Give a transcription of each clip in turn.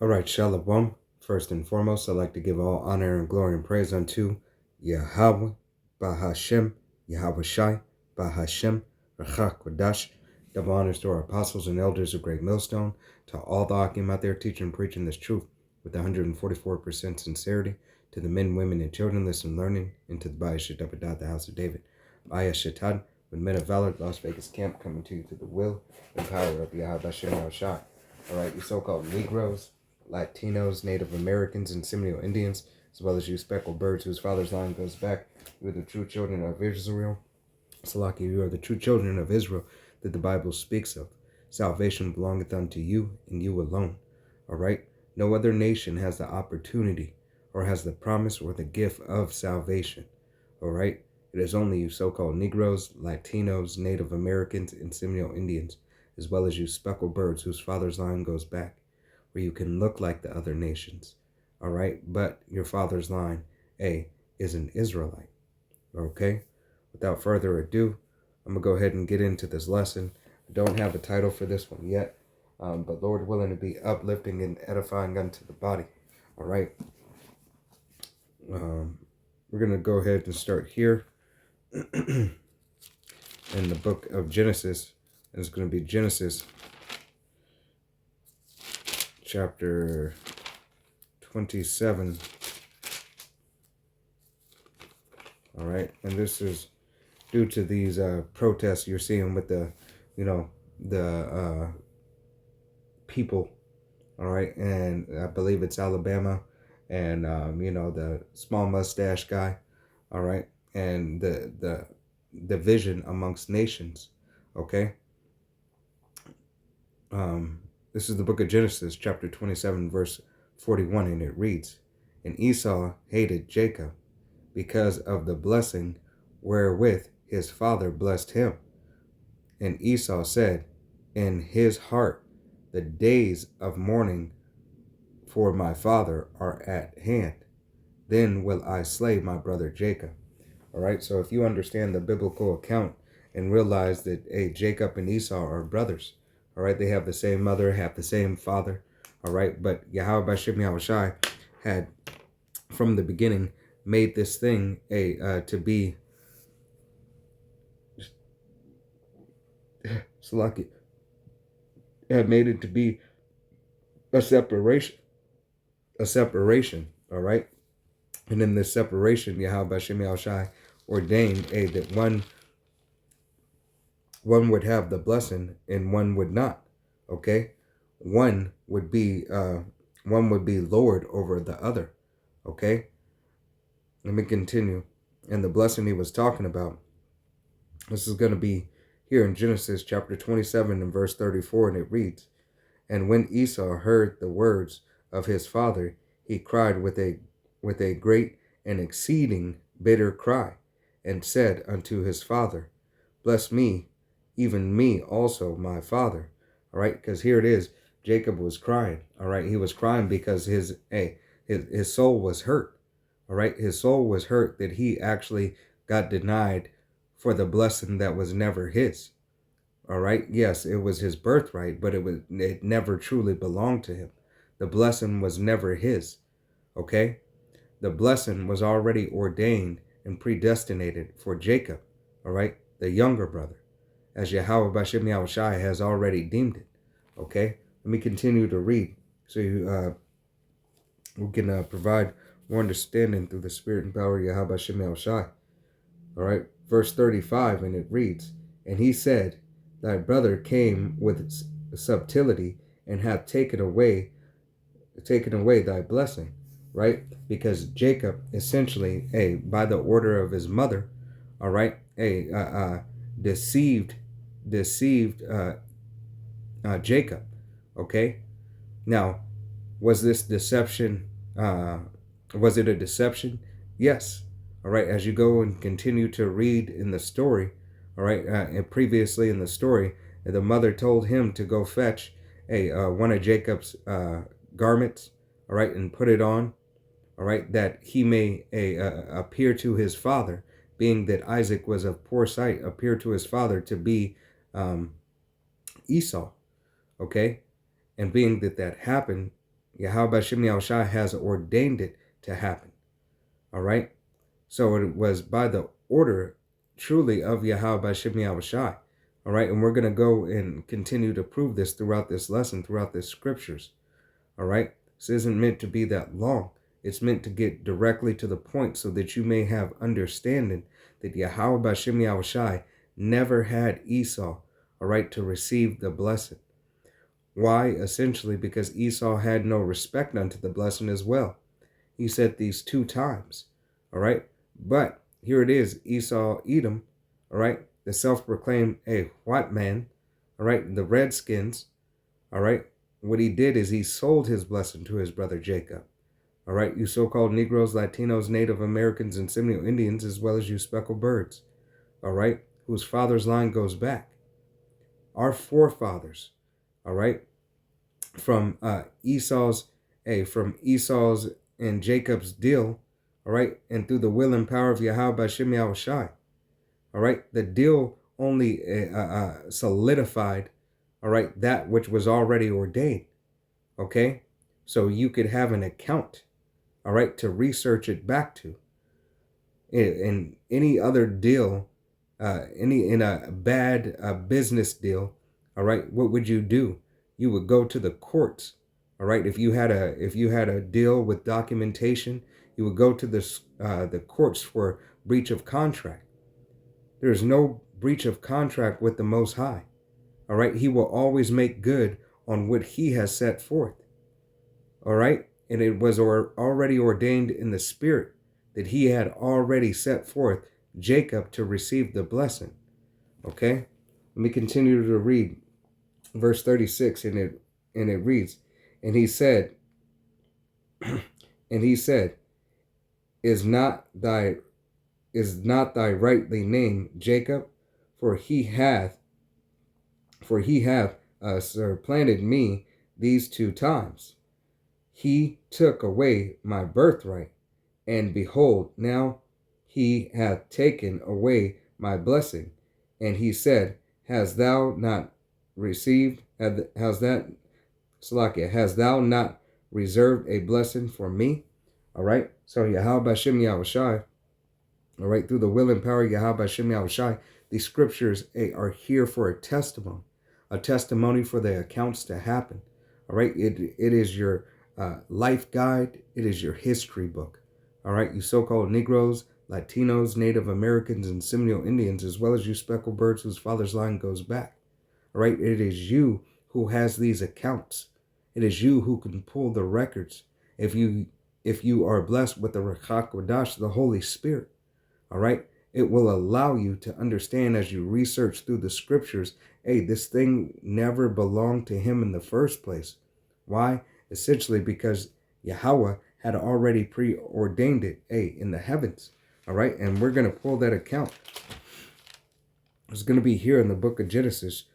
All right, Shalom. First and foremost, I'd like to give all honor and glory and praise unto Yahweh, Bahashem, Yahweh Shai, Bahashem, Rachak Kodash. Double honors to our apostles and elders of Great Millstone, to all the Akim out there teaching and preaching this truth with 144% sincerity, to the men, women, and children listening, learning, and to the Baya Shetabadat, the house of David. Baya Shetad, with men of valor, Las Vegas camp, coming to you through the will and power of Yahweh Shem Shai. All right, you so-called Negroes, Latinos, Native Americans, and Seminole Indians, as well as you speckled birds whose father's line goes back. You are the true children of Israel. Salaki, you are the true children of Israel that the Bible speaks of. Salvation belongeth unto you, and you alone. All right? No other nation has the opportunity, or has the promise, or the gift of salvation. All right? It is only you so-called Negroes, Latinos, Native Americans, and Seminole Indians, as well as you speckled birds whose father's line goes back, where you can look like the other nations, all right? But your father's line, is an Israelite, okay? Without further ado, I'm going to go ahead and get into this lesson. I don't have a title for this one yet, but Lord willing to be uplifting and edifying unto the body, all right? We're going to go ahead and start here in the book of Genesis. It's going to be Genesis chapter 27. All right, and this is due to these protests you're seeing with the, the people. All right, and I believe it's Alabama, and the small mustache guy. All right, and the division amongst nations. Okay. This is the book of Genesis, chapter 27, verse 41, and it reads, And Esau hated Jacob because of the blessing wherewith his father blessed him. And Esau said in his heart, The days of mourning for my father are at hand. Then will I slay my brother Jacob. All right, so if you understand the biblical account and realize that, Jacob and Esau are brothers, all right, they have the same mother, have the same father, all right, but Yahweh Bashim Yahweh Shai had, from the beginning, made this thing to be Salaki, had made it to be a separation, all right, and in this separation, Yahweh Bashim Yahweh Shai ordained that one would have the blessing and one would not. Okay, one would be Lord over the other. Okay, let me continue. And the blessing he was talking about, this is going to be here in Genesis chapter 27 and verse 34, and it reads, And when Esau heard the words of his father, he cried with a great and exceeding bitter cry, and said unto his father, Bless me, even me also, my father. All right, because here it is, Jacob was crying. All right, he was crying because his soul was hurt. All right, his soul was hurt that he actually got denied for the blessing that was never his. All right, yes, it was his birthright, but it never truly belonged to him. The blessing was never his. Okay, the blessing was already ordained and predestinated for Jacob. All right, the younger brother, as Yahweh Bashim Yahweh Shai has already deemed it. Okay, let me continue to read so we can provide more understanding through the spirit and power of Yahweh Bashim Yahweh Shai. All right, verse 35, and it reads, And he said, Thy brother came with subtlety and hath taken away thy blessing. Right, because Jacob essentially, by the order of his mother, all right, deceived Jacob. Okay, now, was this deception? Was it a deception? Yes. All right. As you go and continue to read in the story, all right, and previously in the story, the mother told him to go fetch one of Jacob's garments, all right, and put it on, all right, that he may appear to his father, being that Isaac was of poor sight, appear to his father to be Esau, okay, and being that happened, Yahweh Bashem Yahushai has ordained it to happen. All right? So it was by the order truly of Yahweh Bashem Yahushai. All right? And we're going to go and continue to prove this throughout this lesson, throughout the scriptures. All right? This isn't meant to be that long. It's meant to get directly to the point so that you may have understanding that Yahweh Bashem Yahushai never had Esau, all right, to receive the blessing. Why? Essentially because Esau had no respect unto the blessing as well. He said these 2 times, all right? But here it is, Esau, Edom, all right? The self-proclaimed, white man, all right? The Redskins, all right? What he did is he sold his blessing to his brother Jacob, all right? You so-called Negroes, Latinos, Native Americans, and Seminole Indians, as well as you speckled birds, all right? Whose father's line goes back. Our forefathers, all right? From Esau's and Jacob's deal, all right, and through the will and power of Yahweh Bashem Yahushai, all right, the deal only solidified, all right, that which was already ordained, okay, so you could have an account, all right, to research it back to. In any other deal, in a bad business deal, all right, what would you do? You would go to the courts, all right. If you had a deal with documentation, you would go to the courts for breach of contract. There's no breach of contract with the Most High, all right. He will always make good on what He has set forth, all right. And it was already ordained in the Spirit that He had already set forth Jacob to receive the blessing. Okay, let me continue to read verse 36, and it reads, and he said, is not thy rightly name Jacob, for he hath supplanted me these 2 times. He took away my birthright, and behold, now he hath taken away my blessing. And he said, hast thou not reserved a blessing for me? All right. So Yahweh Bashem Yahushai, all right, through the will and power of Yahweh Bashem Yahushai, these scriptures are here for a testimony for the accounts to happen. All right. It is your life guide. It is your history book. All right. You so-called Negroes, Latinos, Native Americans, and Seminole Indians, as well as you speckled birds whose father's line goes back. All right. It is you who has these accounts. It is you who can pull the records. If you are blessed with the Ruach Kodesh, the Holy Spirit, all right, it will allow you to understand as you research through the scriptures, this thing never belonged to him in the first place. Why? Essentially because Yahweh had already preordained it, in the heavens. All right, and we're going to pull that account. It's going to be here in the book of Genesis.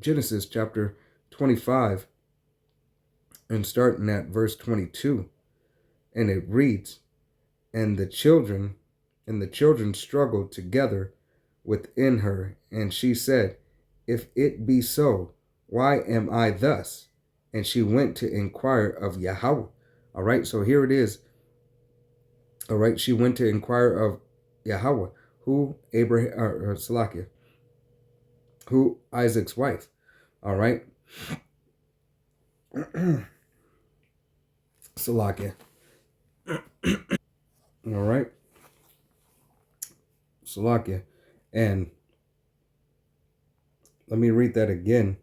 Genesis chapter 25, and starting at verse 22. And it reads, and the children struggled together within her, and she said, if it be so, why am I thus? And she went to inquire of Yahweh. All right, so here it is. All right, she went to inquire of Yahweh, who who Isaac's wife. All right. Salakia. All right. Salakia. And let me read that again.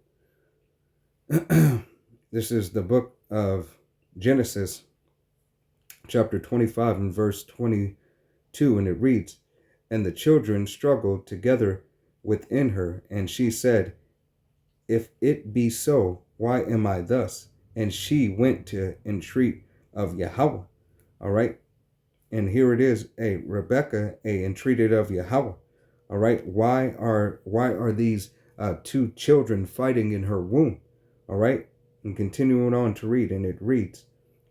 This is the book of Genesis, chapter 25 and verse 22, and it reads, and the children struggled together within her, and she said, if it be so, why am I thus? And she went to entreat of Yahweh. All right. And here it is, Rebecca, entreated of Yahweh. All right. Why are these 2 children fighting in her womb? All right. And continuing on to read, and it reads,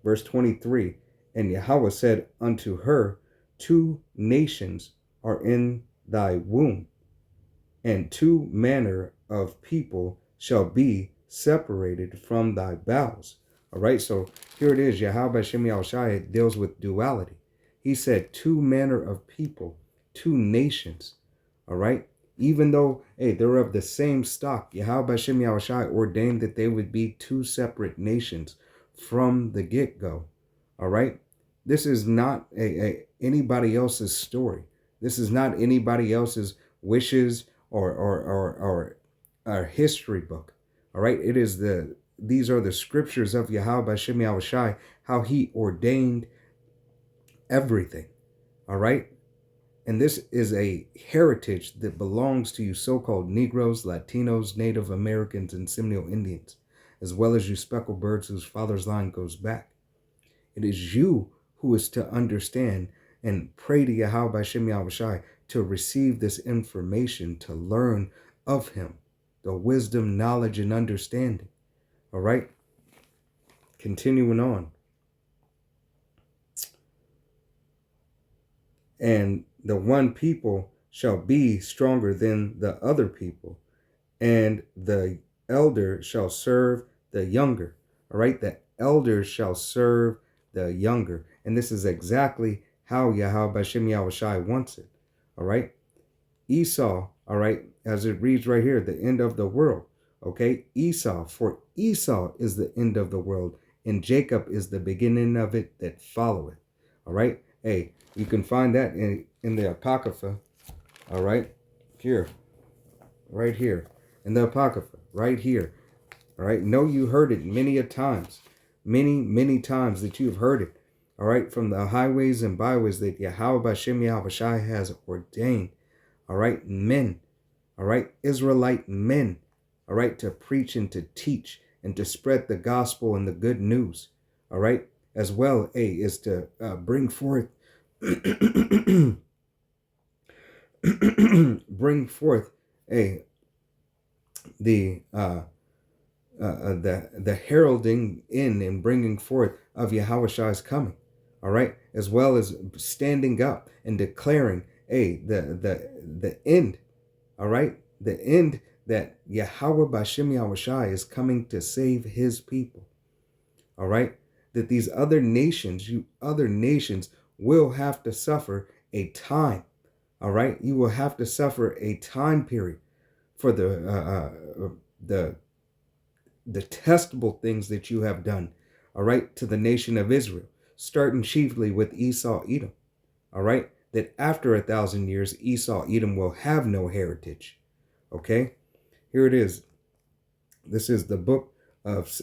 verse 23, and Yahweh said unto her, 2 nations are in thy womb, and 2 manner of people shall be separated from thy bowels. All right, so here it is. Yahweh Hashem Yahushua deals with duality. He said two manner of people, two nations. All right, even though, hey, they're of the same stock, Yahweh Hashem Yahushua ordained that they would be two separate nations from the get-go. All right, this is not anybody else's story. This is not anybody else's wishes or history book. All right, these are the scriptures of Yahweh Hashem Yahushua, how he ordained everything. All right, and this is a heritage that belongs to you so-called Negroes, Latinos, Native Americans, and Seminole Indians, as well as you speckled birds whose father's line goes back. It is you who is to understand and pray to Yahweh Hashem Yahushua to receive this information, to learn of him, the wisdom, knowledge, and understanding. All right? Continuing on. And the one people shall be stronger than the other people, and the elder shall serve the younger. All right? The elder shall serve the younger. And this is exactly how Yahweh Hashem Yahushua wants it. All right? Esau, all right, as it reads right here, the end of the world. Okay? Esau, for Esau is the end of the world, and Jacob is the beginning of it that followeth. All right? Hey, you can find that in the Apocrypha. All right? Here. Right here. In the Apocrypha. Right here. All right? Know you heard it many a times. Many times that you've heard it. All right? From the highways and byways that Yahweh Hashem Yahushua has ordained. All right? Men. All right? Israelite men. All right? To preach and to teach and to spread the gospel and the good news. All right? As well, is to bring forth bring forth the heralding in and bringing forth of Yahushua's coming. All right, as well as standing up and declaring the end. All right, the end that Yahweh B'Shem Yahushua is coming to save his people. All right, that these other nations, will have to suffer a time. All right, you will have to suffer a time period for the detestable things that you have done. All right, to the nation of Israel, starting chiefly with Esau, Edom. All right, that after 1,000 years, Esau, Edom will have no heritage. Okay, here it is. This is the book of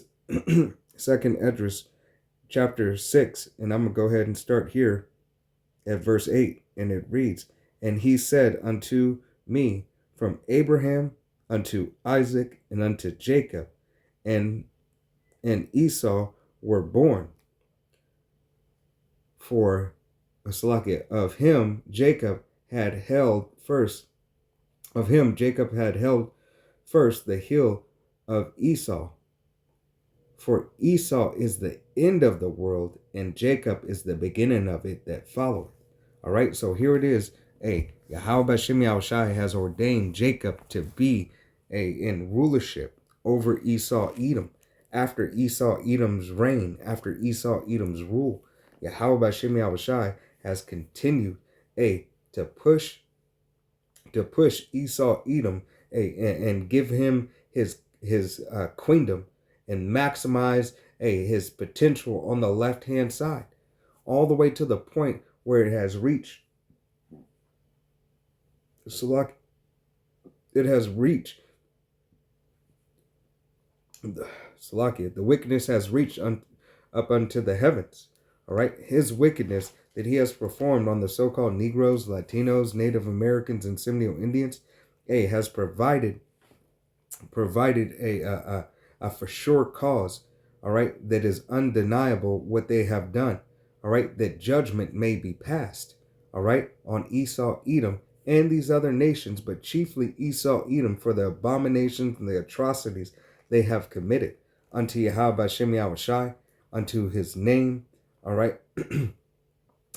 Second Esdras, chapter 6, and I'm going to go ahead and start here at verse 8, and it reads, "And he said unto me, from Abraham unto Isaac and unto Jacob, and Esau were born. For of him Jacob had held first the heel of Esau. For Esau is the end of the world, and Jacob is the beginning of it that followeth." All right, so here it is. Yahweh B'Shem Yahushua has ordained Jacob to be in rulership over Esau, Edom. After Esau, Edom's reign, after Esau, Edom's rule, Yahweh B'Shem Yahushua has continued to push Esau, Edom, and give him his queendom and maximize his potential on the left-hand side, all the way to the point where it has reached the wickedness has reached up unto the heavens. All right, his wickedness that he has performed on the so-called Negroes, Latinos, Native Americans, and Seminole Indians, has provided a for sure cause. All right, that is undeniable what they have done. All right, that judgment may be passed. All right, on Esau, Edom, and these other nations, but chiefly Esau, Edom, for the abominations and the atrocities they have committed unto Yahweh B'Shem Yahushua, unto his name. All right,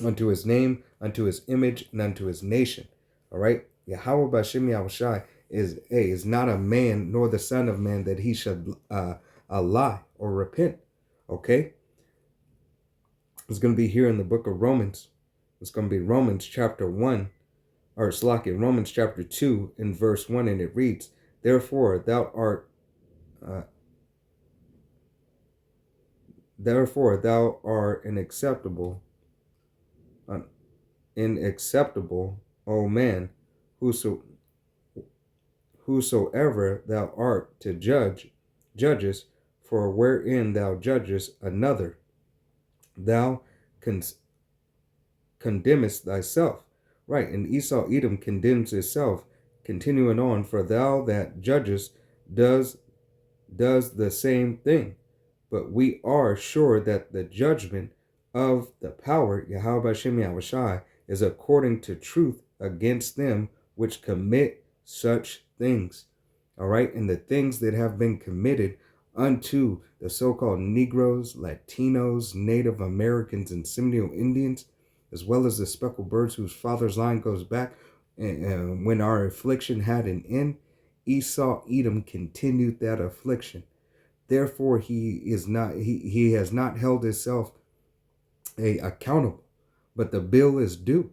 unto his name, unto his image, and unto his nation. All right, Yahweh B'Shem Yahushua is not a man nor the son of man that he should lie or repent. Okay, it's going to be here in the book of Romans. It's going to be Romans chapter 1, or Slakia, Romans chapter 2 in verse 1, and it reads, Therefore thou art inacceptable, O man, whosoever thou art to judges, for wherein thou judgest another, thou condemnest thyself. Right, and Esau Edom condemns himself, continuing on, for thou that judgest does the same thing. But we are sure that the judgment of the power, Yahweh Hashem Yahushai, is according to truth against them which commit such things. All right, and the things that have been committed unto the so-called Negroes, Latinos, Native Americans, and Seminole Indians, as well as the speckled birds whose father's line goes back, and when our affliction had an end, Esau Edom continued that affliction. Therefore, he has not held himself accountable, but the bill is due.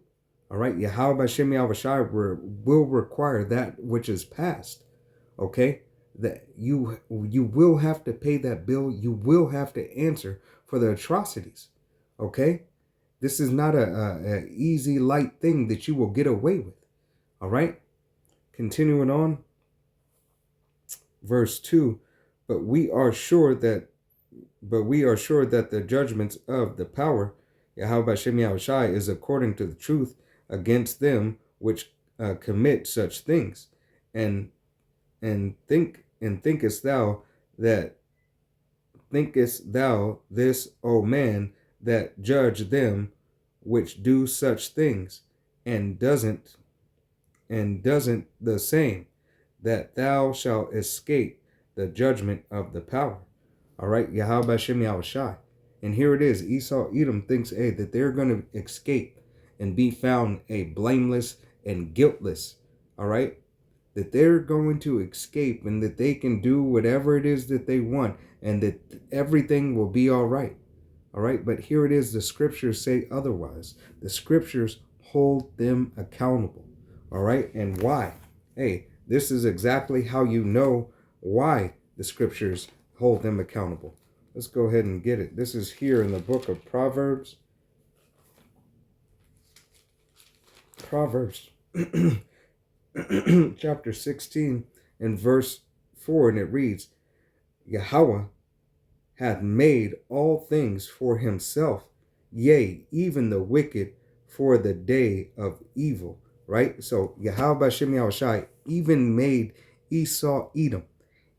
All right, Yahweh Hashem Yahushai will require that which is past. Okay, that you will have to pay that bill. You will have to answer for the atrocities. Okay, this is not a easy, light thing that you will get away with. All right, continuing on, verse 2. But we are sure that the judgments of the power, Yahweh Hashem Yahushai, is according to the truth against them which commit such things. And thinkest thou this, O man, that judge them which do such things, and doesn't the same, that thou shalt escape the judgment of the power. All right, Yahweh Hashem Yahushai. And here it is. Esau Edom thinks, that they're going to escape and be found blameless and guiltless. All right, that they're going to escape and that they can do whatever it is that they want and that everything will be all right. All right, but here it is. The scriptures say otherwise. The scriptures hold them accountable. All right, and why? This is exactly how you know why the scriptures hold them accountable. Let's go ahead and get it. This is here in the book of Proverbs. Chapter 16 and verse 4, and it reads, Yahweh hath made all things for himself, yea, even the wicked for the day of evil. Right? So Yahweh Hashem Yahushai even made Esau Edom.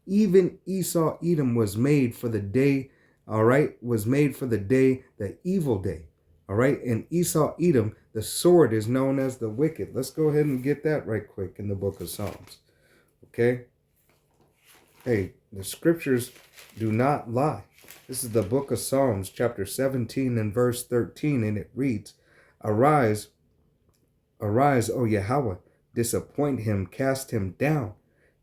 Even Esau Edom was made for the day, all right, was made for the day, the evil day, all right? And Esau Edom, the sword is known as the wicked. Let's go ahead and get that right quick in the book of Psalms, okay? The scriptures do not lie. This is the book of Psalms, chapter 17 and verse 13, and it reads, Arise, O Yahweh, disappoint him, cast him down,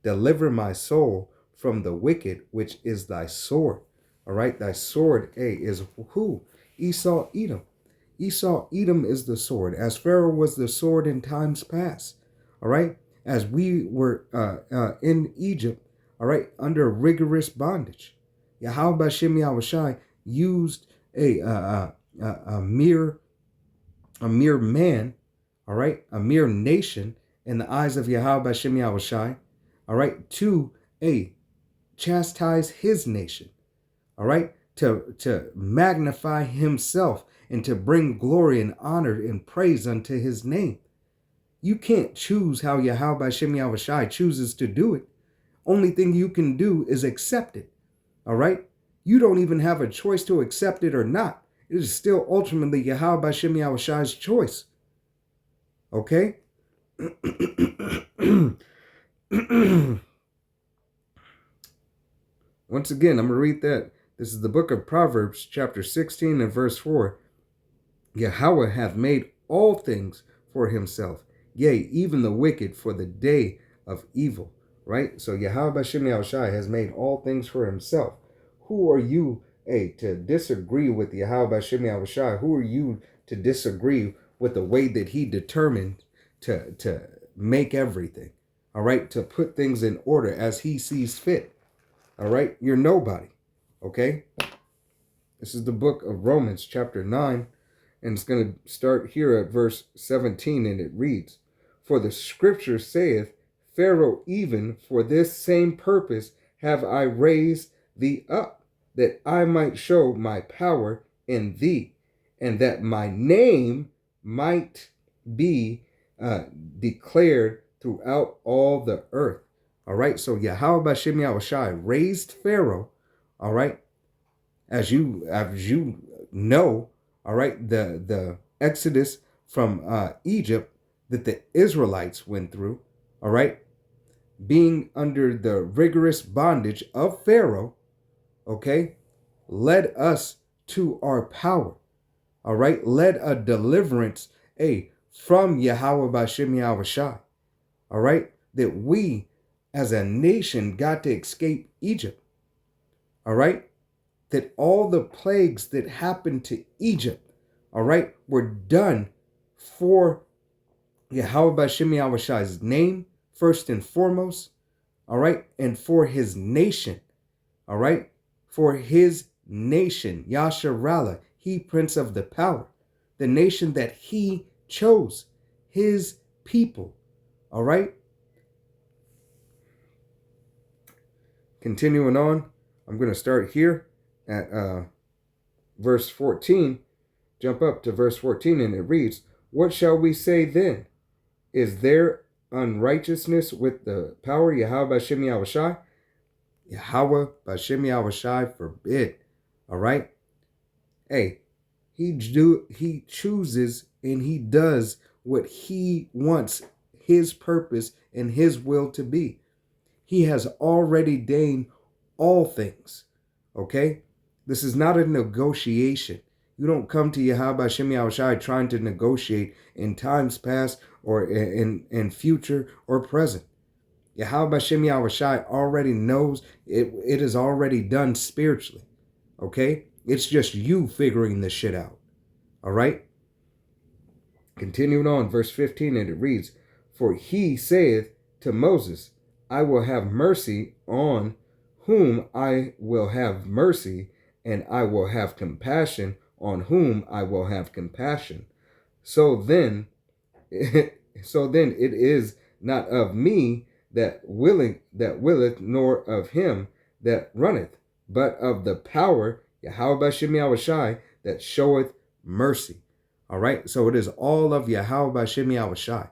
deliver my soul from the wicked, which is thy sword. All right, thy sword, is who? Esau Edom. Esau Edom is the sword, as Pharaoh was the sword in times past. All right, as we were in Egypt, all right, under rigorous bondage. Yahweh Hashem Yahushai used a mere man, all right, a mere nation in the eyes of Yahweh Hashem Yahushai, all right, to chastise his nation, all right, to magnify himself and to bring glory and honor and praise unto his name. You can't choose how Yahweh Hashem Yahushai chooses to do it. Only thing you can do is accept it, all right? You don't even have a choice to accept it or not. It is still ultimately Yahweh Hashem Yahushai's choice, okay? Once again, I'm going to read that. This is the book of Proverbs, chapter 16 and verse 4. Yahweh hath made all things for himself, yea, even the wicked for the day of evil, right? So Yahweh Bashem Yahushai has made all things for himself. Who are you, to disagree with Yahweh Bashem Yahushai? Who are you to disagree with the way that he determined to make everything? All right, to put things in order as he sees fit. All right, you're nobody. Okay, this is the book of Romans, chapter 9, and it's going to start here at verse 17, and it reads, "For the scripture saith, Pharaoh, even for this same purpose have I raised thee up, that I might show my power in thee, and that my name might be declared throughout all the earth." All right, so Yahweh Bashem Yahushai raised Pharaoh, all right, as you know, all right, the exodus from Egypt that the Israelites went through, all right, being under the rigorous bondage of Pharaoh, okay, led us to our power, all right, led a deliverance, from Yahweh Bashem Yahushai, all right, that we as a nation got to escape Egypt, all right, that all the plagues that happened to Egypt, all right, were done for Yahweh Bashem Yahushai's name, first and foremost, all right, and for his nation, all right, for his nation, Yasharallah, he Prince of the Power, the nation that he chose, his people, all right. Continuing on, I'm going to start here at verse 14, jump up to verse 14, and it reads, "What shall we say then? Is there unrighteousness with the power Yahweh Bashem Yahushai? Yahweh Bashem Yahushai forbid." All right? He chooses and he does what he wants his purpose and his will to be. He has already deigned all things. Okay? This is not a negotiation. You don't come to Yahweh Bashem Yahushai trying to negotiate in times past or in future or present. Yahweh Bashem Yahushai already knows it is already done spiritually. Okay? It's just you figuring this shit out. All right? Continuing on, verse 15, and it reads, "For he saith to Moses, I will have mercy on whom I will have mercy, and I will have compassion on whom I will have compassion. So then, it is not of me that willeth, nor of him that runneth, but of the power Yahweh Bashem Yahushai that showeth mercy." All right, so it is all of Yahweh Bashem Yahushai.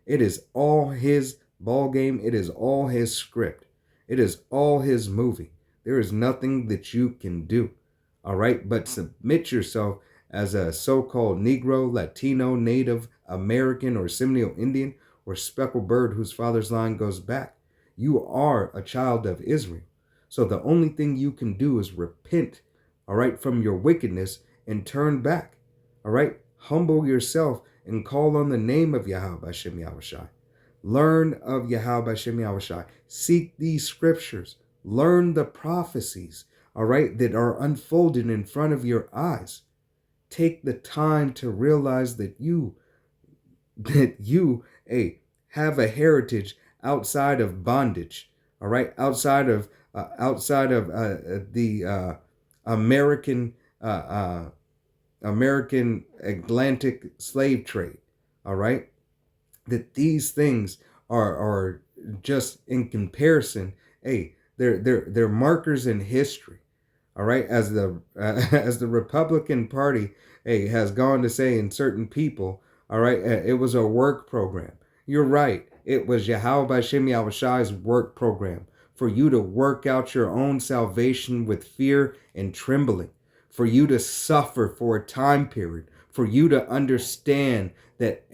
It is all his ball game. It is all his script. It is all his movie. There is nothing that you can do. All right, but submit yourself as a so-called Negro, Latino, Native American, or Seminole Indian, or speckled bird whose father's line goes back. You are a child of Israel. So the only thing you can do is repent, all right, from your wickedness and turn back. All right, humble yourself and call on the name of Yahweh Bashem Yahushai. Learn of Yahweh Bashem Yahushai. Seek these scriptures. Learn the prophecies, all right, that are unfolded in front of your eyes. Take the time to realize that you have a heritage outside of bondage, all right, outside of the American Atlantic slave trade, all right, that these things are just in comparison, they're markers in history, all right, as the as the Republican Party has gone to say in certain people, all right, it was a work program. You're right, it was Yahweh Bashem Yahushai's work program for you to work out your own salvation with fear and trembling, for you to suffer for a time period, for you to understand that,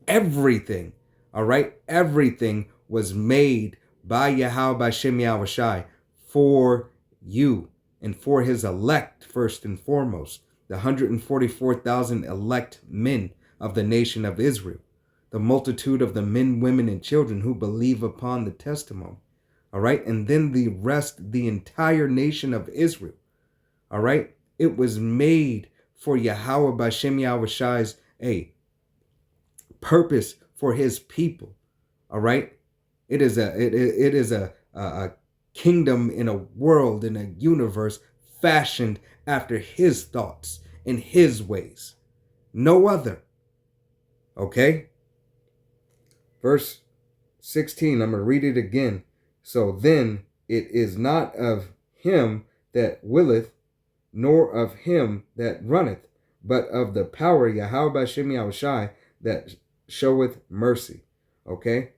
everything, all right, everything was made by Yahweh Bashem Yahushai for you and for his elect, first and foremost, the 144,000 elect men of the nation of Israel. the multitude of the men, women, and children who believe upon the testimony. All right. And then the rest, the entire nation of Israel. All right. It was made for Yahweh Bashem Yahushai's purpose for his people. All right. It is a kingdom in a world, in a universe fashioned after his thoughts and his ways. No other. Okay? Verse 16, I'm going to read it again. So then it is not of him that willeth, nor of him that runneth, but of the power Yahweh Bashem Yahushai that showeth mercy. Okay?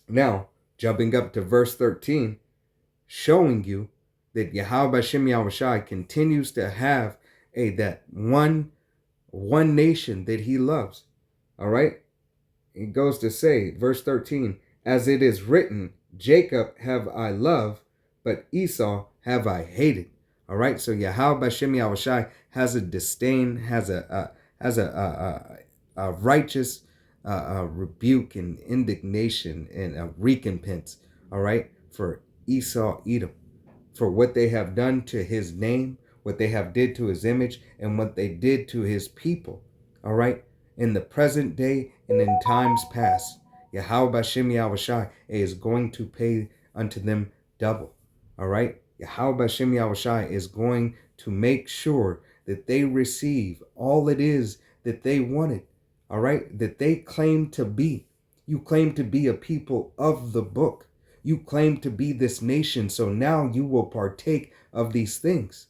Now, jumping up to verse 13, showing you that Yahweh Bashem Yahushai continues to have that one nation that he loves. All right? He goes to say, verse 13, as it is written, Jacob have I loved, but Esau have I hated. All right? So Yahweh Bashem Yahushai has a disdain, has a righteous rebuke and indignation and a recompense, all right, for Esau, Edom, for what they have done to his name, what they have did to his image, and what they did to his people, all right, in the present day and in times past. Yahweh Bashem Yahushai is going to pay unto them double, all right. Yahweh Bashem Yahushai is going to make sure that they receive all it is that they wanted, all right, that they claim to be. You claim to be a people of the book. You claim to be this nation. So now you will partake of these things.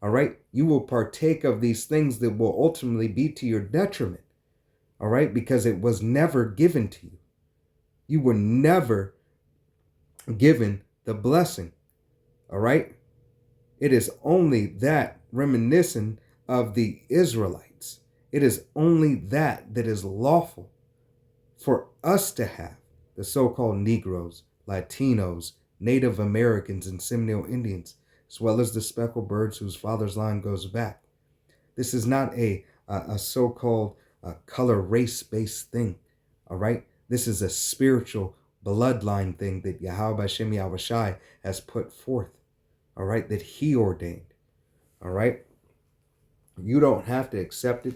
All right. You will partake of these things that will ultimately be to your detriment. All right. Because it was never given to you. You were never given the blessing. All right. It is only that reminiscent of the Israelites. It is only that is lawful for us to have, the so-called Negroes, Latinos, Native Americans, and Seminole Indians, as well as the speckled birds whose father's line goes back. This is not a so-called color race-based thing, all right? This is a spiritual bloodline thing that Yahweh Bashem Yahushai has put forth, all right, that he ordained, all right? You don't have to accept it.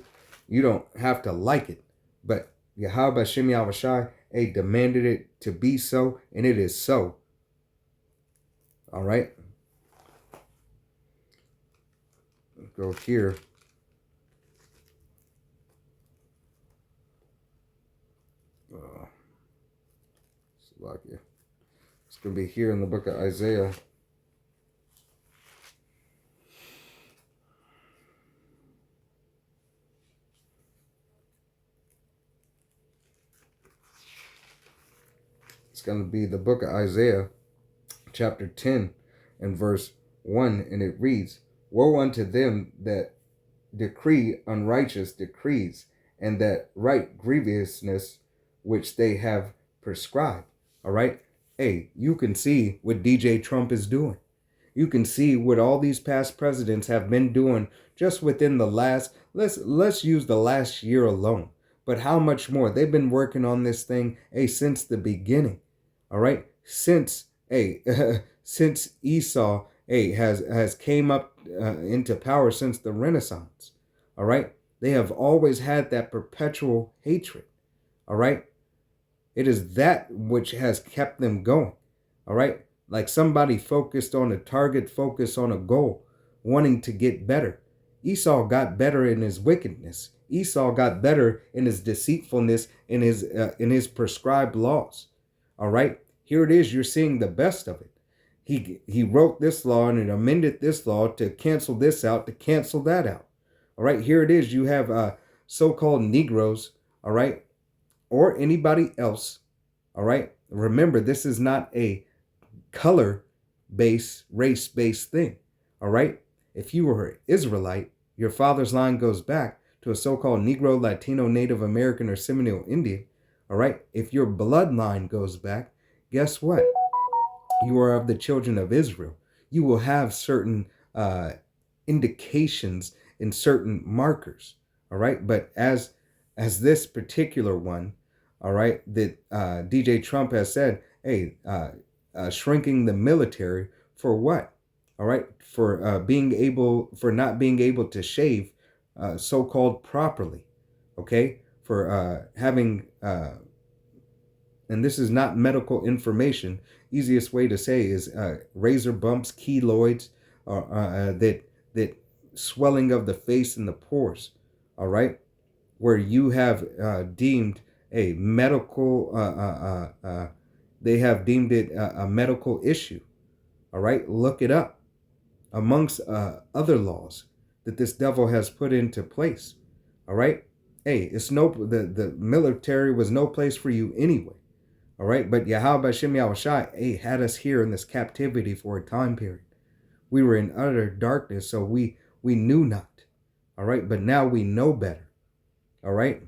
You don't have to like it. But Yahweh Bashem Yahushai demanded it to be so, and it is so. All right? Let's go here. It's going to be here in the book of Isaiah. It's going to be the book of Isaiah, chapter 10 and verse 1, and it reads, woe unto them that decree unrighteous decrees, and that write grievousness which they have prescribed. All right? Hey, you can see what DJ Trump is doing. You can see what all these past presidents have been doing just within the last, let's use the last year alone. But how much more? They've been working on this thing, since the beginning. All right? Since since Esau, has came up into power since the Renaissance. All right? They have always had that perpetual hatred. All right? It is that which has kept them going. All right? Like somebody focused on a target, focused on a goal, wanting to get better. Esau got better in his wickedness. Esau got better in his deceitfulness, in his prescribed laws. All right? Here it is. You're seeing the best of it. He wrote this law and it amended this law to cancel this out, to cancel that out. All right? Here it is. You have so-called Negroes, all right, or anybody else, all right? Remember, this is not a color-based, race-based thing, all right? If you were an Israelite, your father's line goes back to a so-called Negro, Latino, Native American, or Seminole Indian, all right? If your bloodline goes back, guess what? You are of the children of Israel. You will have certain indications and certain markers, all right? But as as this particular one, all right, that DJ Trump has said, hey, shrinking the military for what? All right, for not being able to shave so-called properly, okay, for having and this is not medical information. Easiest way to say is razor bumps, keloids, that swelling of the face and the pores. All right, where you have deemed a medical, they have deemed it a medical issue. All right, look it up amongst other laws that this devil has put into place. All right, hey, it's no the military was no place for you anyway. All right, but Yahweh Shem Yahushai, hey, had us here in this captivity for a time period. We were in utter darkness, so we knew not. All right, but now we know better. All right,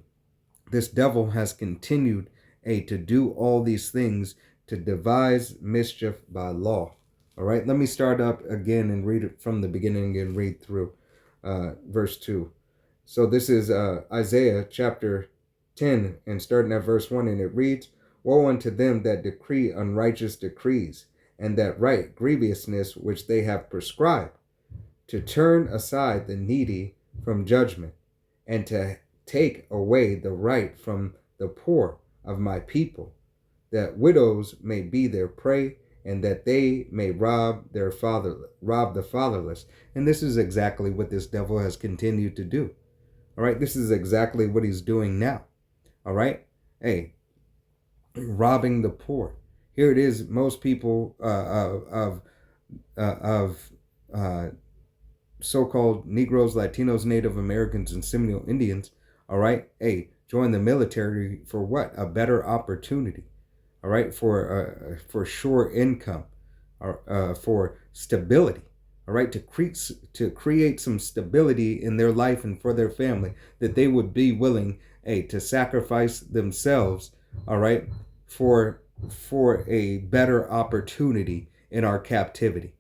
this devil has continued, to do all these things to devise mischief by law. All right, let me start up again and read it from the beginning and read through verse 2. So this is Isaiah chapter 10 and starting at verse 1, and it reads, Woe unto them that decree unrighteous decrees, and that write grievousness which they have prescribed, to turn aside the needy from judgment, and to take away the right from the poor of my people, that widows may be their prey, and that they may rob the fatherless. And this is exactly what this devil has continued to do. All right, this is exactly what he's doing now. All right, hey, robbing the poor. Here it is. Most people of so-called Negroes, Latinos, Native Americans, and Seminole Indians. All right, hey, join the military for what? A better opportunity. All right, for sure income, or for stability. All right, to create some stability in their life and for their family, that they would be willing, to sacrifice themselves. All right, for a better opportunity in our captivity.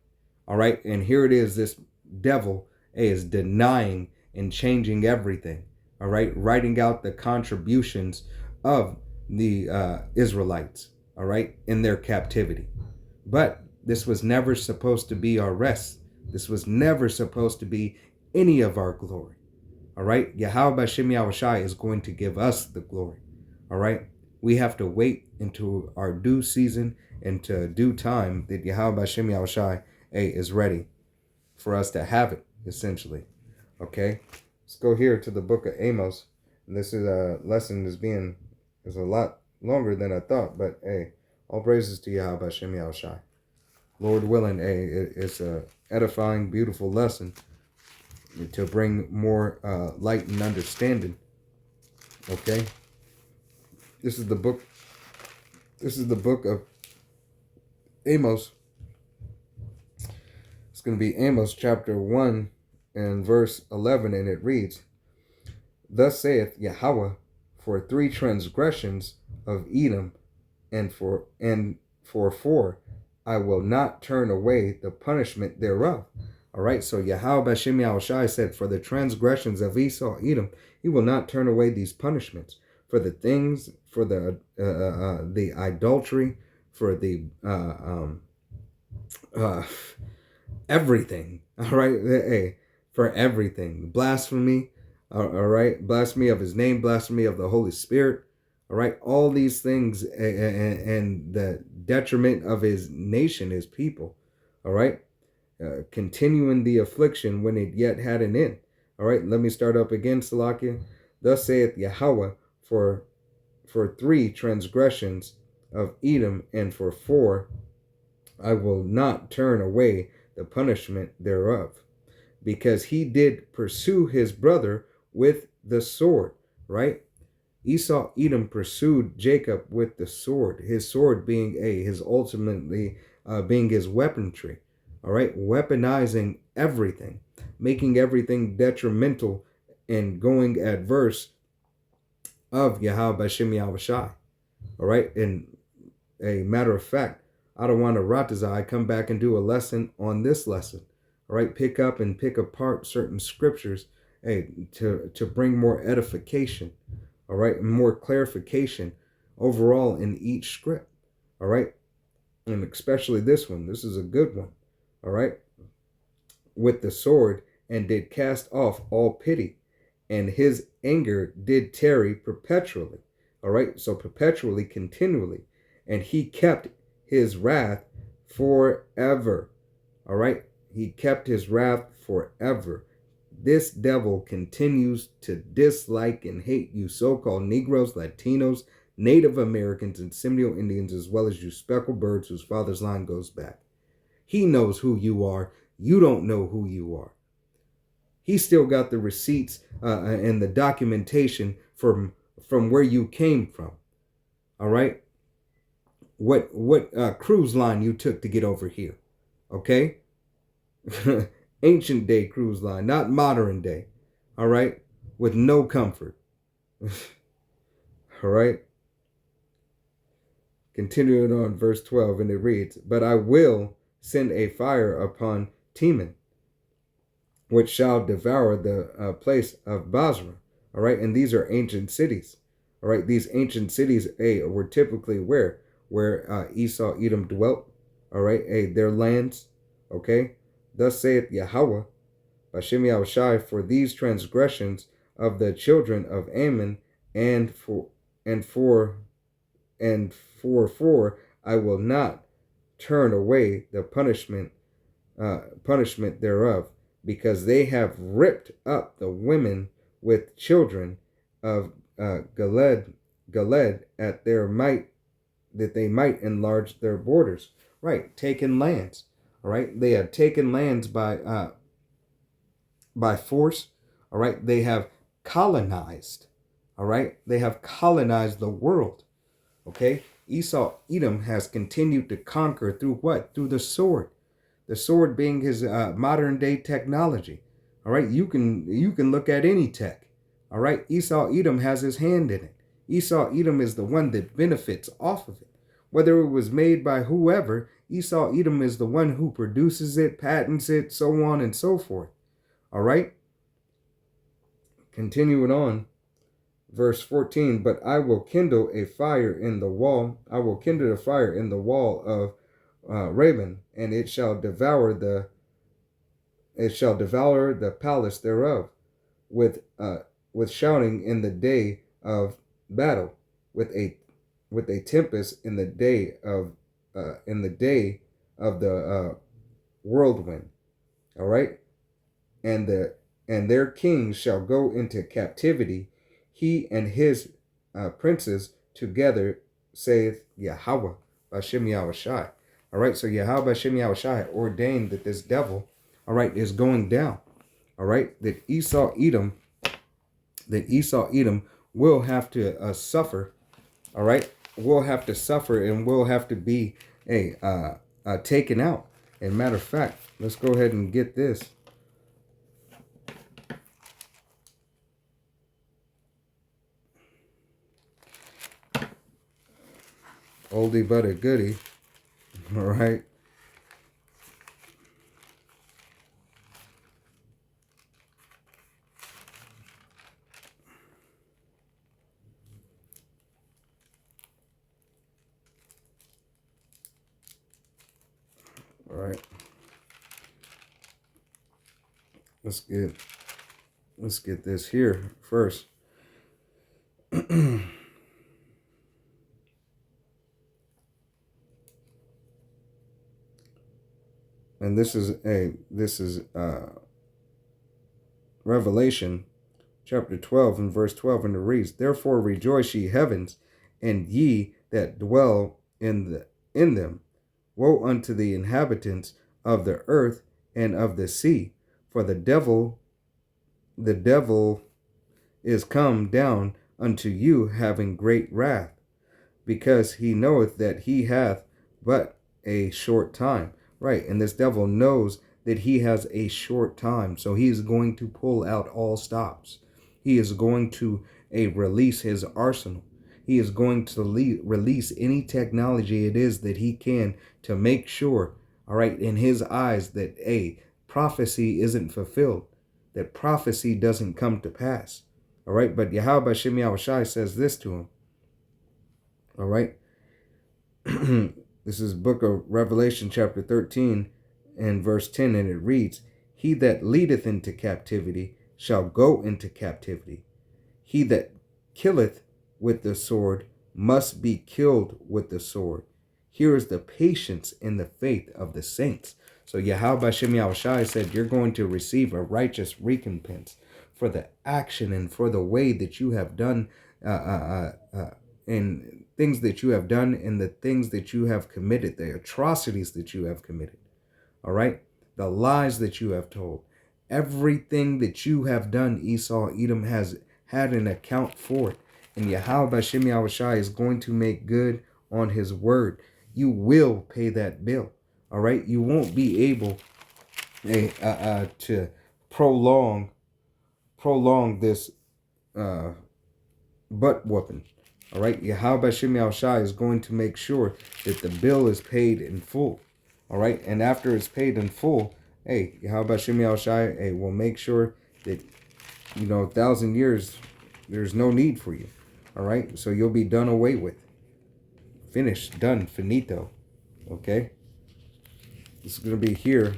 All right, and here it is. This devil is denying and changing everything. All right, writing out the contributions of the Israelites, all right, in their captivity. But this was never supposed to be our rest. This was never supposed to be any of our glory. All right, Yahweh Shem Yahushai is going to give us the glory. All right, we have to wait into our due season and to due time that Yahweh Shem Yahushai is ready for us to have it, essentially. Okay, let's go here to the book of Amos. And this is a lesson is a lot longer than I thought, but hey, all praises to Yahweh Shem Yahushai. Lord willing, it's a edifying, beautiful lesson to bring more light and understanding. Okay, this is the book of Amos. It's going to be Amos chapter 1 and verse 11, and it reads, Thus saith Yahweh, for 3 transgressions of Edom, and for 4 I will not turn away the punishment thereof. All right, so Yahweh Shem Yahushai said, for the transgressions of Esau, Edom, he will not turn away these punishments. For the things, for the adultery, for the everything. All right, hey, for everything, blasphemy. All right, blasphemy of his name, blasphemy of the Holy Spirit. All right, all these things, and the detriment of his nation, his people. All right, continuing the affliction when it yet had an end. All right, let me start up again, Salakia. Thus saith Yahweh, for 3 transgressions of Edom, and for 4 I will not turn away the punishment thereof, because he did pursue his brother with the sword. Right? Esau, Edom pursued Jacob with the sword, his sword being his ultimately being his weaponry. All right, weaponizing everything, making everything detrimental and going adverse of Yahweh Shem Yahushai. All right, and a matter of fact, I don't want to ratazai come back and do a lesson on this lesson. All right, pick up and pick apart certain scriptures, to bring more edification. all right, and more clarification overall in each script, all right, and especially this one. This is a good one, all right, with the sword, and did cast off all pity, and his anger did tarry perpetually, all right, so perpetually, continually, and he kept his wrath forever, all right, he kept his wrath forever. This devil continues to dislike and hate you so-called Negroes, Latinos, Native Americans, and Seminole Indians, as well as you speckled birds whose father's line goes back. He knows who you are. You don't know who you are. He still got the receipts and the documentation from where you came from. All right. What cruise line you took to get over here? Okay. Ancient day cruise line, not modern day. All right. With no comfort. All right. Continuing on verse 12, and it reads, "But I will send a fire upon Teman, which shall devour the place of Basra." All right, and these are ancient cities. All right, these ancient cities, were typically where Esau, Edom dwelt. All right, their lands. Okay, thus saith Yahweh, Bashem Yahushai, for these transgressions of the children of Ammon, and for I will not turn away the punishment thereof, because they have ripped up the women with children of Galed at their might, that they might enlarge their borders. Right, taken lands. All right, they have taken lands by force. All right, they have colonized. All right, they have colonized the world. Okay, Esau, Edom, has continued to conquer through what? Through the sword. The sword being his modern day technology. All right, you can look at any tech. All right, Esau, Edom has his hand in it. Esau, Edom is the one that benefits off of it. Whether it was made by whoever, Esau, Edom is the one who produces it, patents it, so on and so forth. All right, continuing on. Verse 14, "But I will kindle a fire in the wall. I will kindle a fire in the wall of Raven, and it shall devour the palace thereof, with shouting in the day of battle, with a tempest in the day of the whirlwind." All right, and their kings shall go into captivity, he and his princes together, saith Yahweh, Bashem Yahushai. All right, so Yahweh Bashem Yahushai ordained that this devil, all right, is going down. All right, that Esau Edom will have to suffer. All right, will have to suffer and will have to be taken out. And matter of fact, let's go ahead and get this. Oldie but a goodie. All right. All right. Let's get this here first. And this is Revelation chapter 12 and verse 12, and it reads, "Therefore rejoice, ye heavens, and ye that dwell in them. Woe unto the inhabitants of the earth and of the sea, for the devil is come down unto you, having great wrath, because he knoweth that he hath but a short time." Right, and this devil knows that he has a short time, so he is going to pull out all stops. He is going to release his arsenal. He is going to release any technology it is that he can to make sure, all right, in his eyes, that prophecy isn't fulfilled, that prophecy doesn't come to pass. All right. But Yahweh Shem Yahushai says this to him. All right. This is book of Revelation chapter 13 and verse 10, and it reads, He that leadeth into captivity shall go into captivity. He that killeth with the sword must be killed with the sword. Here is the patience and the faith of the saints. So Yahweh Shem Yahushai said, you're going to receive a righteous recompense for the action and for the way that you have done and things that you have done and the things that you have committed, the atrocities that you have committed. All right? The lies that you have told. Everything that you have done, Esau, Edom has had an account for it. And Yahweh Shem Yahushai is going to make good on his word. You will pay that bill. All right? You won't be able to prolong this butt whooping. All right? Yahweh Shem Yahushai is going to make sure that the bill is paid in full. All right? And after it's paid in full, hey, Yahweh Shem Yahushai, hey, will make sure that, 1,000 years, there's no need for you. All right? So you'll be done away with. Finished, done, finito. Okay? This is going to be here.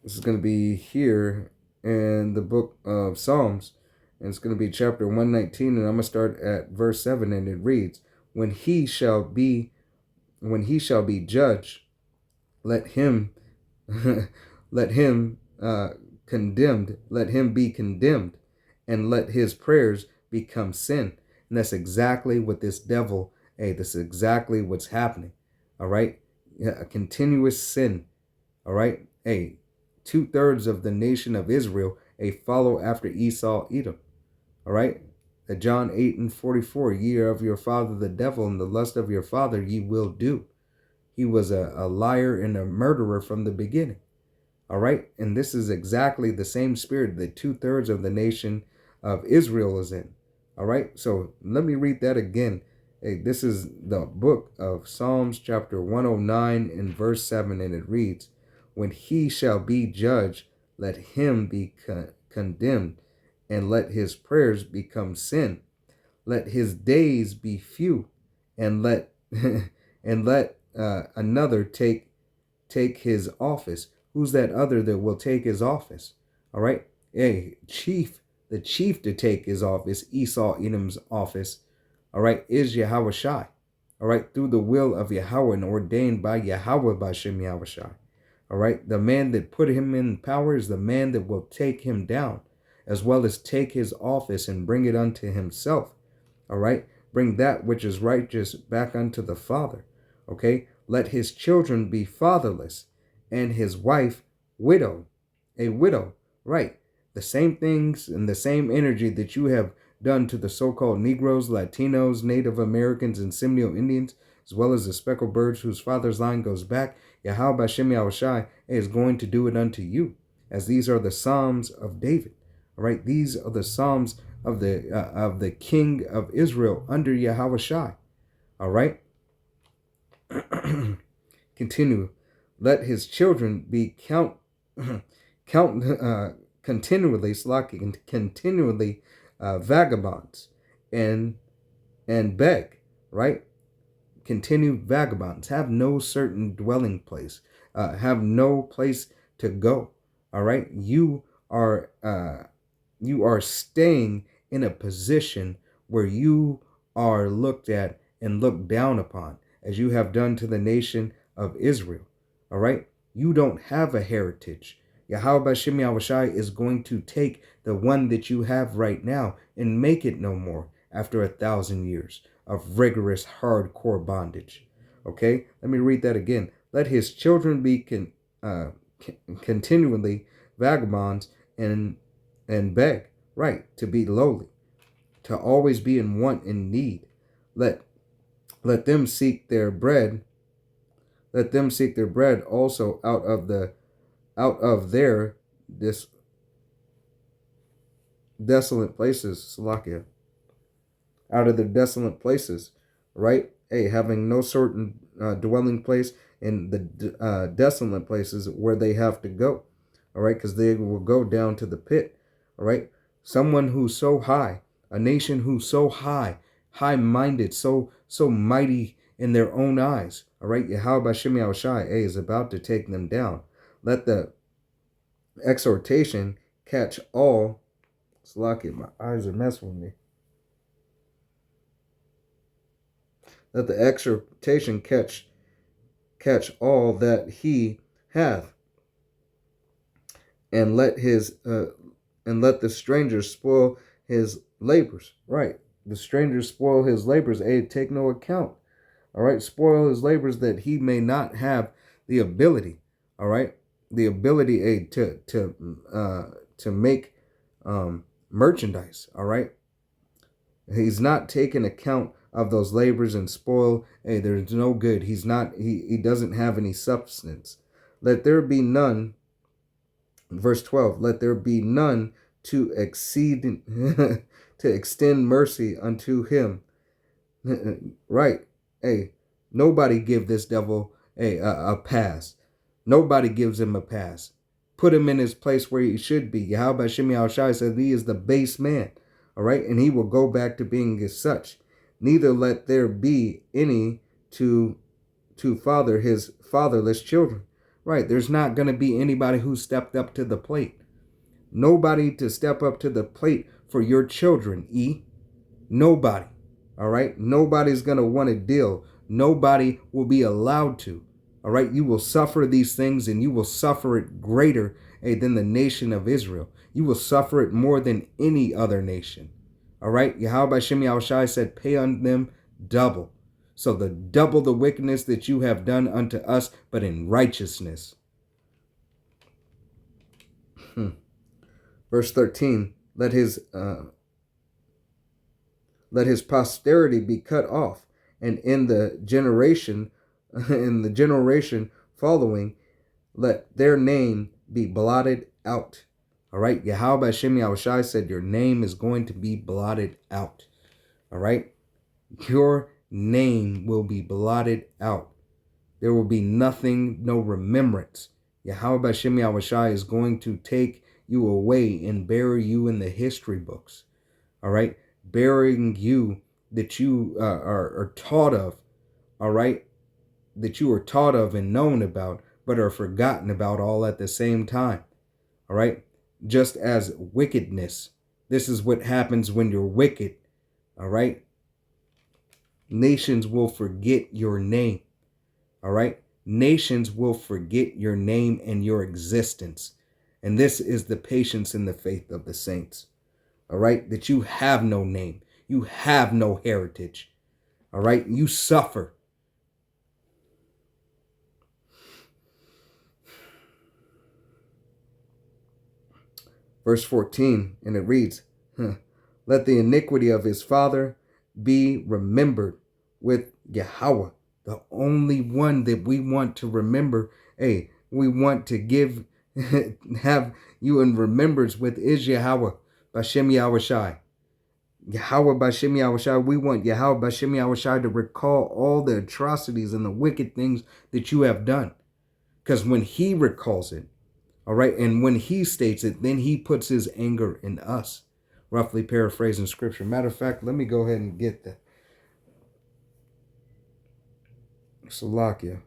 This is going to be here in the book of Psalms. And it's going to be chapter 119. And I'm going to start at verse 7. And it reads, When he shall be judged, let him let him condemned, let him be condemned, and let his prayers become sin. And that's exactly what this devil, this is exactly what's happening. All right? A continuous sin. All right? 2/3 of the nation of Israel, follow after Esau, Edom. All right? John 8:44, ye are of your father the devil, and the lust of your father ye will do. He was a liar and a murderer from the beginning. All right? And this is exactly the same spirit that 2/3 of the nation of Israel is in. All right? So let me read that again. This is the book of Psalms chapter 109 and verse 7, and it reads, When he shall be judged, let him be condemned, and let his prayers become sin. Let his days be few, and let another take his office. Who's that other that will take his office? All right. The chief to take his office, Esau, Edom's office, all right, is Yahweh Shai. All right, through the will of Yahweh and ordained by Yahweh by Shem Yahweh Shai. All right, the man that put him in power is the man that will take him down, as well as take his office and bring it unto himself. All right, bring that which is righteous back unto the Father. Okay, let his children be fatherless, and his wife a widow. Right, the same things and the same energy that you have done to the so-called Negroes, Latinos, Native Americans, and Seminole Indians, as well as the speckled birds whose father's line goes back, Yahweh Shem Yahushai is going to do it unto you, as these are the Psalms of David. All right, these are the Psalms of the King of Israel under Yahweh Shai. All right. Continue. Let his children be continually vagabonds and beg. Right. Continue vagabonds. Have no certain dwelling place. Have no place to go. All right. You are staying in a position where you are looked at and looked down upon, as you have done to the nation of Israel. All right? You don't have a heritage. Yahweh Shem Yahushai is going to take the one that you have right now and make it no more after 1,000 years of rigorous, hardcore bondage. Okay? Let me read that again. Let his children be continually vagabonds and beg, right, to be lowly, to always be in want and need. Let them seek their bread. Let them seek their bread also out of their desolate places, Salakia. Out of the desolate places, right? having no certain dwelling place in the desolate places where they have to go. All right, because they will go down to the pit. All right, someone who's so high, a nation who's so high-minded, so mighty in their own eyes. All right, Yahweh Shemi Shai is about to take them down. Let the exhortation catch all. It's lucky my eyes are messing with me. Let the exhortation catch all that he hath, and let the stranger spoil his labors. Right, the stranger spoil his labors. Take no account. All right, spoil his labors that he may not have the ability. All right, the ability to make merchandise. All right, he's not taking account of those labors and spoil. There's no good. He doesn't have any substance. Let there be none. Verse 12. Let there be none to exceed to extend mercy unto him. Right. Nobody give this devil a pass. Nobody gives him a pass. Put him in his place where he should be. Yahweh Shemi Al-Shai says he is the base man. All right. And he will go back to being as such. Neither let there be any to father his fatherless children. Right. There's not going to be anybody who stepped up to the plate. Nobody to step up to the plate for your children, Nobody. All right. Nobody's going to want to deal. Nobody will be allowed to. All right. You will suffer these things, and you will suffer it greater than the nation of Israel. You will suffer it more than any other nation. All right. Yahweh Shemi Al-Shai said, pay on them double. So the double the wickedness that you have done unto us, but in righteousness. Verse 13, let his posterity be cut off, and in the generation following, let their name be blotted out. All right, Yahweh Shemi Al-Shai said your name is going to be blotted out. All right, your name will be blotted out. There will be nothing, no remembrance. Yahweh Shemi Al-Shai is going to take you away and bury you in the history books. All right, burying you that you are taught of. All right, that you are taught of and known about, but are forgotten about all at the same time. All right, just as wickedness. This is what happens when you're wicked. All right, nations will forget your name. All right, nations will forget your name and your existence. And this is the patience and the faith of the saints. All right, that you have no name. You have no heritage. All right, you suffer. Verse 14, and it reads, let the iniquity of his father be remembered with Yahweh, the only one that we want to remember. We want to have you in remembrance with is Yahweh, Bashem Yahushai. Yahweh Bashem Yahushai, we want Yahweh Bashem Yahushai to recall all the atrocities and the wicked things that you have done. Because when he recalls it, all right, and when he states it, then he puts his anger in us. Roughly paraphrasing scripture. Matter of fact, let me go ahead and get that. Salakia.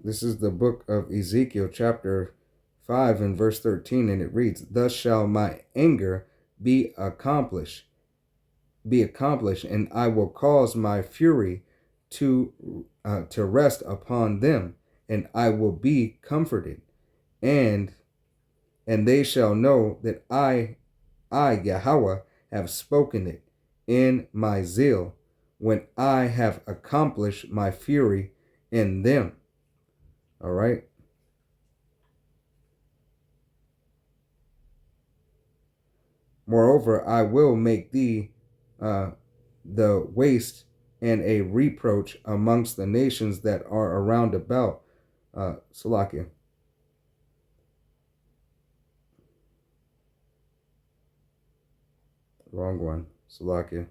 This is the book of Ezekiel, chapter 5 and verse 13, and it reads, thus shall my anger be accomplished, and I will cause my fury to rest upon them, and I will be comforted, and they shall know that I I, Yahweh, have spoken it in my zeal, when I have accomplished my fury in them. All right. Moreover, I will make thee uh, the waste and a reproach amongst the nations that are around about. Salakia. Wrong one. Salakia.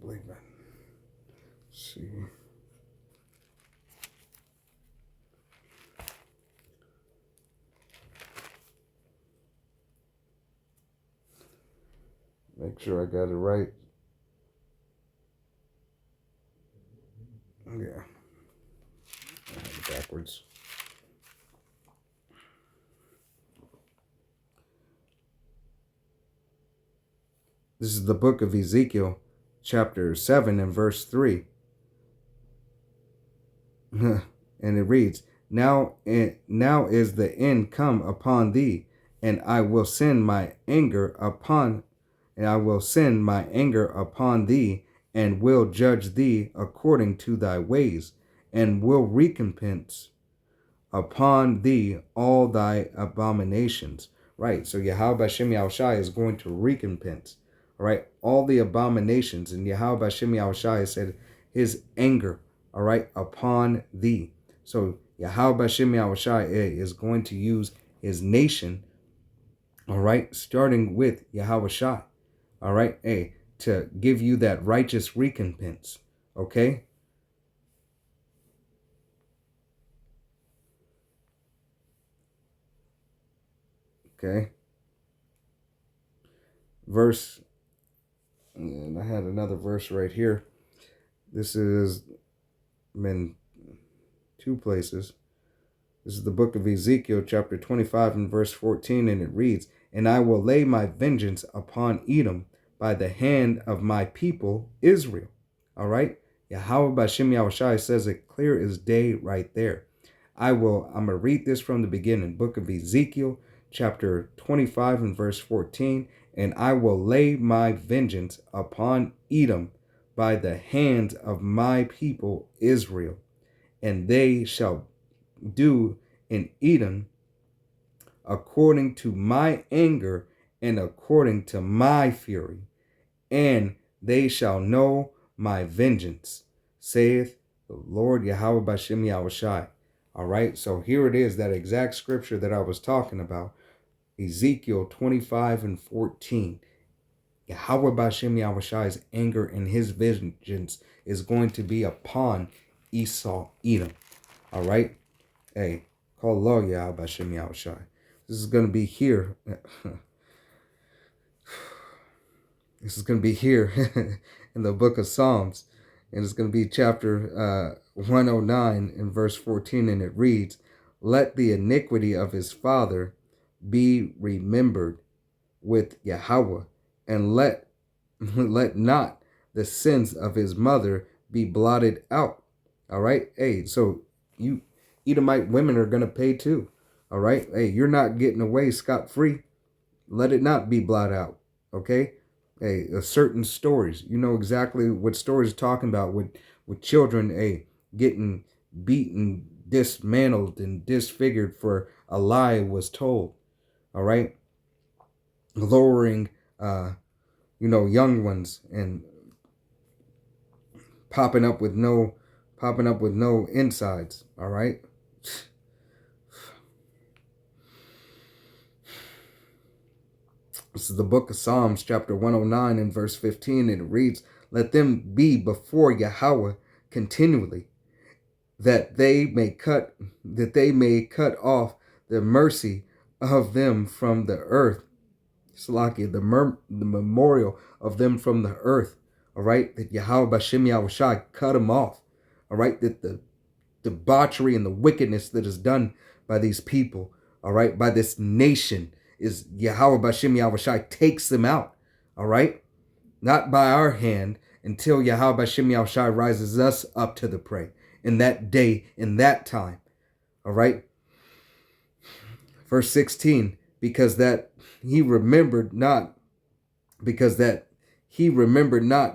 Believe that. See. Make sure I got it right. Yeah. I have it backwards. This is the book of Ezekiel, chapter 7 and verse 3. And it reads, now is the end come upon thee, and I will send my anger upon thee, and will judge thee according to thy ways, and will recompense upon thee all thy abominations. Right. So Yahweh Shem Yahushai is going to recompense, all right, all the abominations. And Yahweh Shem Yahushai said his anger, all right, upon thee. So Yahweh Shem Yahushai is going to use his nation, all right, starting with Yahweh Shai, all right, to give you that righteous recompense. Okay. Okay. Verse, and I had another verse right here. This is in two places. This is the book of Ezekiel, chapter 25 and verse 14, and it reads, and I will lay my vengeance upon Edom by the hand of my people Israel. All right. Yahweh Bashem Yahushai says it clear as day right there. I'm going to read this from the beginning. Book of Ezekiel, chapter 25 and verse 14. And I will lay my vengeance upon Edom by the hands of my people Israel. And they shall do in Edom according to my anger and according to my fury. And they shall know my vengeance, saith the Lord Yahweh Bashem Yahushai. All right, so here it is, that exact scripture that I was talking about, Ezekiel 25 and 14. Yahweh Bashem Yahushai's anger and his vengeance is going to be upon Esau, Edom. All right, hey, call law Yahweh Bashem Yahushai. This is going to be here. This is going to be here in the book of Psalms. And it's going to be chapter 109 and verse 14. And it reads, let the iniquity of his father be remembered with Yahweh, and let not the sins of his mother be blotted out. All right. Hey, so you Edomite women are going to pay too. All right. Hey, you're not getting away scot-free. Let it not be blotted out. Okay. Hey, certain stories, you know exactly what stories are talking about with children, getting beaten, dismantled, and disfigured for a lie was told. All right. Lowering, young ones and popping up with no insides. All right. This is the book of Psalms, chapter 109 and verse 15, and it reads, let them be before Yahweh continually, that they may cut off the mercy of them from the earth. Salakia, the memorial of them from the earth. All right, that Yahweh Bashem Yahushai cut them off. All right, that the debauchery and the wickedness that is done by these people, all right, by this nation, is Yahweh Bashem Yahushai takes them out, all right? Not by our hand, until Yahweh Bashem Yahushai rises us up to the prey in that day, in that time, all right? Verse 16, because that he remembered not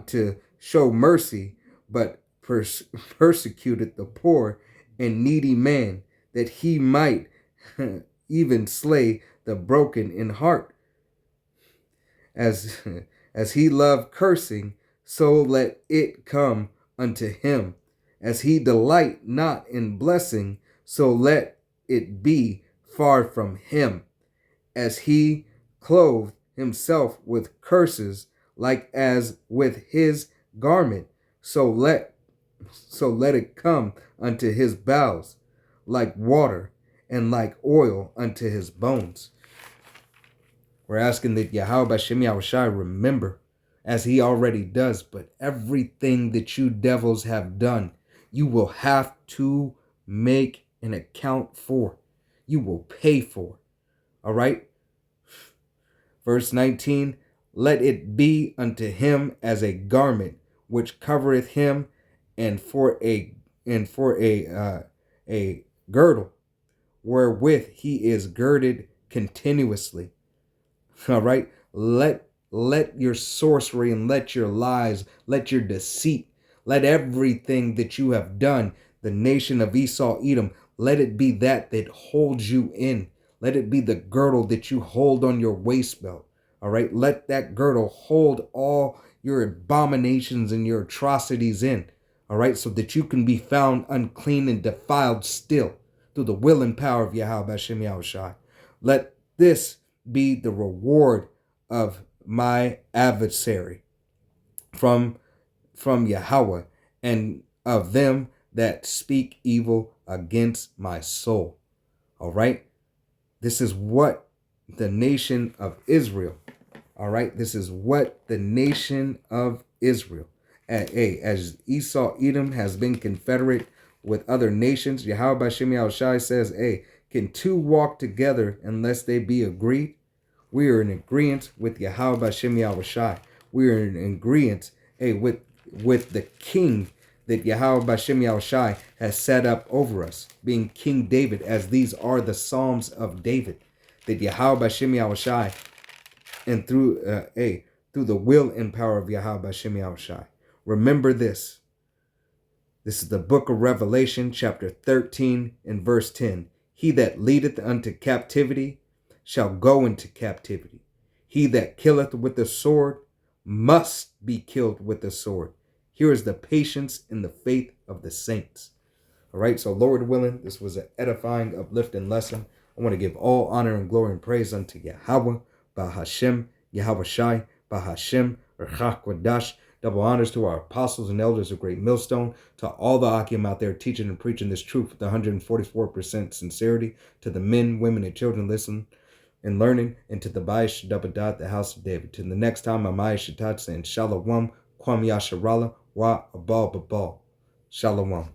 to show mercy, but persecuted the poor and needy man, that he might even slay the broken in heart. As he loved cursing, so let it come unto him. As he delight not in blessing, so let it be far from him. As he clothed himself with curses, like as with his garment, so let it come unto his bowels, like water, and like oil unto his bones. We're asking that Yahweh Bashem Yahushai remember, as he already does, but everything that you devils have done, you will have to make an account for. You will pay for. All right? Verse 19, let it be unto him as a garment which covereth him, and for a girdle wherewith he is girded continuously. All right, let your sorcery and let your lies, let your deceit, let everything that you have done, the nation of Esau, Edom, let it be that holds you in. Let it be the girdle that you hold on your waist belt. All right, let that girdle hold all your abominations and your atrocities in. All right, so that you can be found unclean and defiled still through the will and power of Yahweh Bashem Yahushai. Let this be the reward of my adversary from Yahweh, and of them that speak evil against my soul. All right, this is what the nation of Israel, all right, this is what the nation of Israel, as Esau Edom has been confederate with other nations, Yahweh Bashem Yahushai says, can two walk together unless they be agreed? We are in agreement with Yahweh Bashem Yahushai. We are in agreement, with the king that Yahweh Bashem Yahushai has set up over us, being King David, as these are the Psalms of David, that Yahweh Bashem Yahushai, and through the will and power of Yahweh Bashem Yahushai. Remember this. This is the book of Revelation, chapter 13 and verse 10. He that leadeth unto captivity shall go into captivity. He that killeth with the sword must be killed with the sword. Here is the patience and the faith of the saints. All right, so Lord willing, this was an edifying, uplifting lesson. I want to give all honor and glory and praise unto Yahweh, Bahashem, Yahweh Shai, Bahashem, Rechach Quadash. Double honors to our apostles and elders of Great Millstone, to all the Akim out there teaching and preaching this truth with 144% sincerity, to the men, women, and children listening and learning, and to the Ba'ish Dabadat, the house of David. Till the next time, Amaya Shatat saying Shalom, Kwam Yasharala, Wa Abal Babal. Shalom.